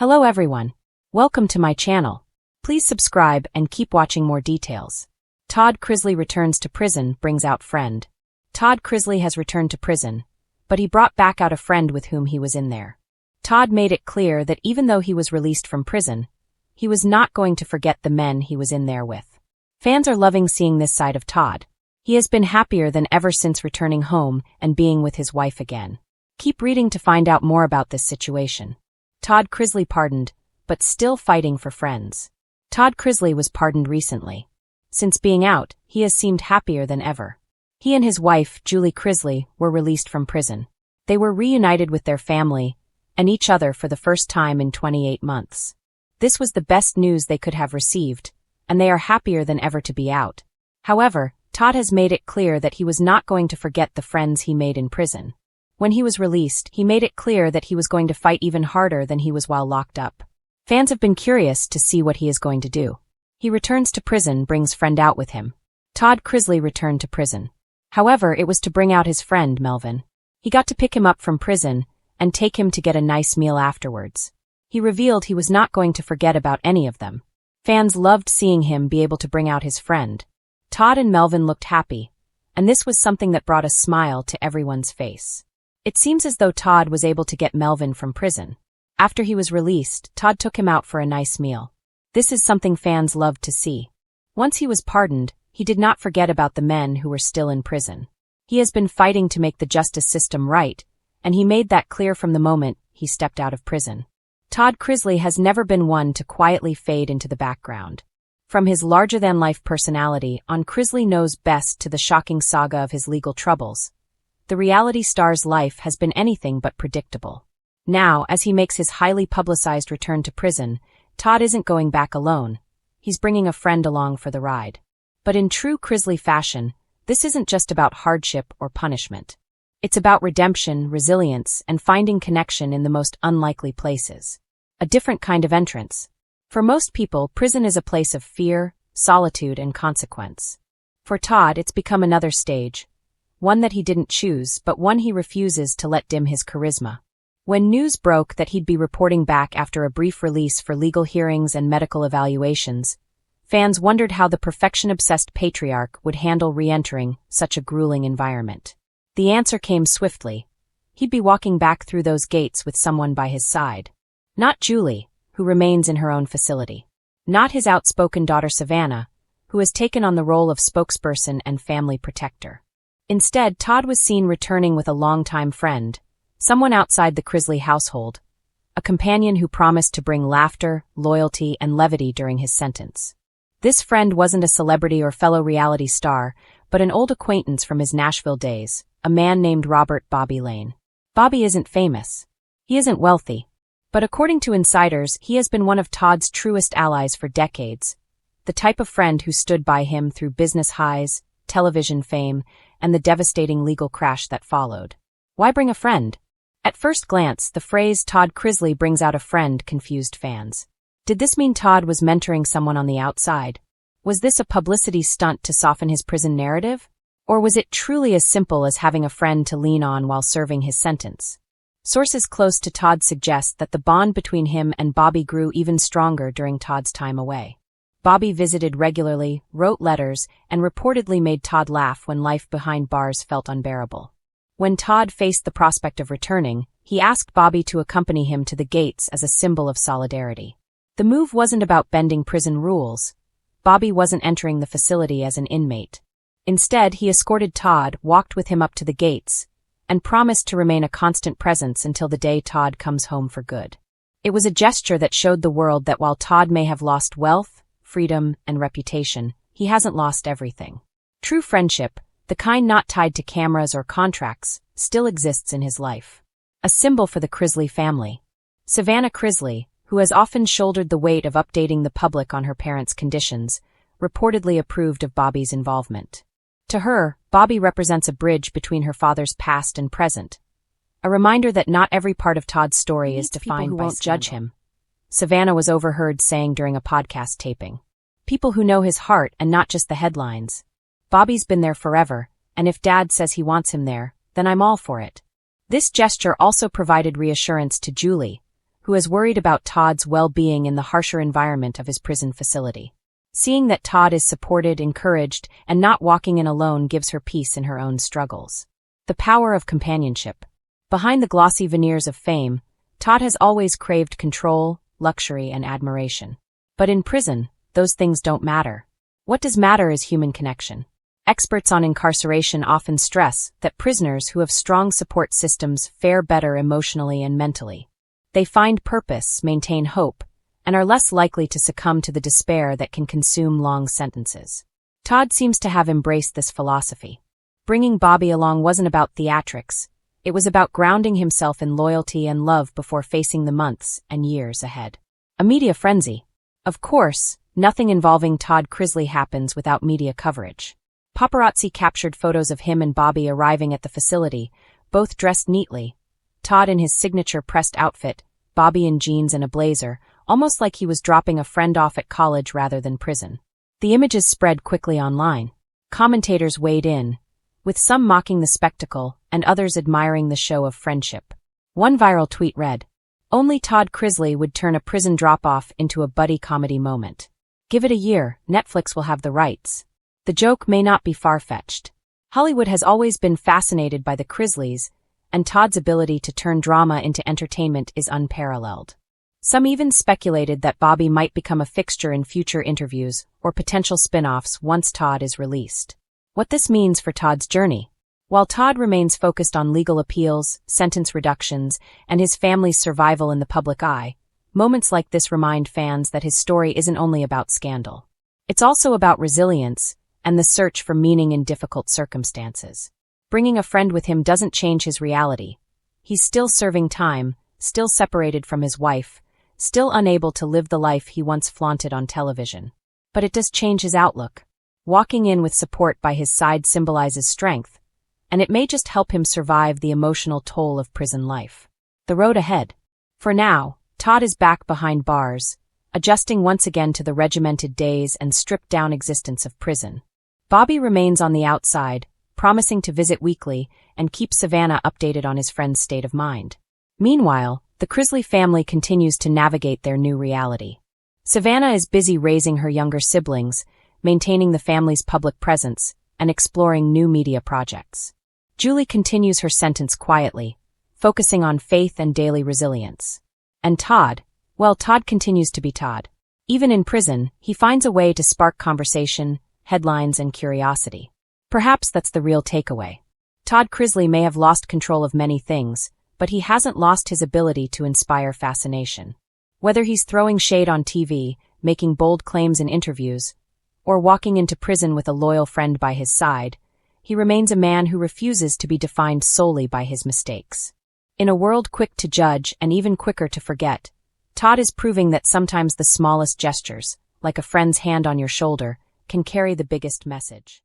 Hello everyone. Welcome to my channel. Please subscribe and keep watching more details. Todd Chrisley returns to prison, brings out friend. Todd Chrisley has returned to prison, but he brought back out a friend with whom he was in there. Todd made it clear that even though he was released from prison, he was not going to forget the men he was in there with. Fans are loving seeing this side of Todd. He has been happier than ever since returning home and being with his wife again. Keep reading to find out more about this situation. Todd Chrisley pardoned, but still fighting for friends. Todd Chrisley was pardoned recently. Since being out, he has seemed happier than ever. He and his wife, Julie Chrisley, were released from prison. They were reunited with their family and each other for the first time in 28 months. This was the best news they could have received, and they are happier than ever to be out. However, Todd has made it clear that he was not going to forget the friends he made in prison. When he was released, he made it clear that he was going to fight even harder than he was while locked up. Fans have been curious to see what he is going to do. He returns to prison, brings friend out with him. Todd Chrisley returned to prison. However, it was to bring out his friend, Melvin. He got to pick him up from prison and take him to get a nice meal afterwards. He revealed he was not going to forget about any of them. Fans loved seeing him be able to bring out his friend. Todd and Melvin looked happy, and this was something that brought a smile to everyone's face. It seems as though Todd was able to get Melvin from prison. After he was released, Todd took him out for a nice meal. This is something fans loved to see. Once he was pardoned, he did not forget about the men who were still in prison. He has been fighting to make the justice system right, and he made that clear from the moment he stepped out of prison. Todd Chrisley has never been one to quietly fade into the background. From his larger-than-life personality on Chrisley Knows Best to the shocking saga of his legal troubles, the reality star's life has been anything but predictable. Now, as he makes his highly publicized return to prison, Todd isn't going back alone. He's bringing a friend along for the ride. But in true Chrisley fashion, this isn't just about hardship or punishment. It's about redemption, resilience, and finding connection in the most unlikely places. A different kind of entrance. For most people, prison is a place of fear, solitude, and consequence. For Todd, it's become another stage. One that he didn't choose, but one he refuses to let dim his charisma. When news broke that he'd be reporting back after a brief release for legal hearings and medical evaluations, fans wondered how the perfection-obsessed patriarch would handle re-entering such a grueling environment. The answer came swiftly. He'd be walking back through those gates with someone by his side. Not Julie, who remains in her own facility. Not his outspoken daughter Savannah, who has taken on the role of spokesperson and family protector. Instead, Todd was seen returning with a longtime friend, someone outside the Chrisley household, a companion who promised to bring laughter, loyalty, and levity during his sentence. This friend wasn't a celebrity or fellow reality star, but an old acquaintance from his Nashville days, a man named Robert Bobby Lane. Bobby isn't famous. He isn't wealthy. But according to insiders, he has been one of Todd's truest allies for decades, the type of friend who stood by him through business highs, television fame, and the devastating legal crash that followed. Why bring a friend? At first glance, the phrase Todd Chrisley brings out a friend confused fans. Did this mean Todd was mentoring someone on the outside? Was this a publicity stunt to soften his prison narrative? Or was it truly as simple as having a friend to lean on while serving his sentence? Sources close to Todd suggest that the bond between him and Bobby grew even stronger during Todd's time away. Bobby visited regularly, wrote letters, and reportedly made Todd laugh when life behind bars felt unbearable. When Todd faced the prospect of returning, he asked Bobby to accompany him to the gates as a symbol of solidarity. The move wasn't about bending prison rules. Bobby wasn't entering the facility as an inmate. Instead, he escorted Todd, walked with him up to the gates, and promised to remain a constant presence until the day Todd comes home for good. It was a gesture that showed the world that while Todd may have lost wealth, freedom, and reputation, he hasn't lost everything. True friendship, the kind not tied to cameras or contracts, still exists in his life. A symbol for the Chrisley family. Savannah Chrisley, who has often shouldered the weight of updating the public on her parents' conditions, reportedly approved of Bobby's involvement. To her, Bobby represents a bridge between her father's past and present, a reminder that not every part of Todd's story is defined by judge him. Savannah was overheard saying during a podcast taping. People who know his heart and not just the headlines. Bobby's been there forever, and if Dad says he wants him there, then I'm all for it. This gesture also provided reassurance to Julie, who is worried about Todd's well-being in the harsher environment of his prison facility. Seeing that Todd is supported, encouraged, and not walking in alone gives her peace in her own struggles. The power of companionship. Behind the glossy veneers of fame, Todd has always craved control, luxury, and admiration. But in prison, those things don't matter. What does matter is human connection. Experts on incarceration often stress that prisoners who have strong support systems fare better emotionally and mentally. They find purpose, maintain hope, and are less likely to succumb to the despair that can consume long sentences. Todd seems to have embraced this philosophy. Bringing Bobby along wasn't about theatrics. It was about grounding himself in loyalty and love before facing the months and years ahead. A media frenzy. Of course, nothing involving Todd Chrisley happens without media coverage. Paparazzi captured photos of him and Bobby arriving at the facility, both dressed neatly. Todd in his signature pressed outfit, Bobby in jeans and a blazer, almost like he was dropping a friend off at college rather than prison. The images spread quickly online. Commentators weighed in, with some mocking the spectacle and others admiring the show of friendship. One viral tweet read, "Only Todd Chrisley would turn a prison drop-off into a buddy comedy moment. Give it a year, Netflix will have the rights." The joke may not be far-fetched. Hollywood has always been fascinated by the Chrisleys, and Todd's ability to turn drama into entertainment is unparalleled. Some even speculated that Bobby might become a fixture in future interviews or potential spin-offs once Todd is released. What this means for Todd's journey. While Todd remains focused on legal appeals, sentence reductions, and his family's survival in the public eye, moments like this remind fans that his story isn't only about scandal. It's also about resilience and the search for meaning in difficult circumstances. Bringing a friend with him doesn't change his reality. He's still serving time, still separated from his wife, still unable to live the life he once flaunted on television. But it does change his outlook. Walking in with support by his side symbolizes strength, and it may just help him survive the emotional toll of prison life. The road ahead. For now, Todd is back behind bars, adjusting once again to the regimented days and stripped-down existence of prison. Bobby remains on the outside, promising to visit weekly and keep Savannah updated on his friend's state of mind. Meanwhile, the Chrisley family continues to navigate their new reality. Savannah is busy raising her younger siblings, maintaining the family's public presence, and exploring new media projects. Julie continues her sentence quietly, focusing on faith and daily resilience. And Todd continues to be Todd. Even in prison, he finds a way to spark conversation, headlines, and curiosity. Perhaps that's the real takeaway. Todd Chrisley may have lost control of many things, but he hasn't lost his ability to inspire fascination. Whether he's throwing shade on TV, making bold claims in interviews, or walking into prison with a loyal friend by his side, he remains a man who refuses to be defined solely by his mistakes. In a world quick to judge and even quicker to forget, Todd is proving that sometimes the smallest gestures, like a friend's hand on your shoulder, can carry the biggest message.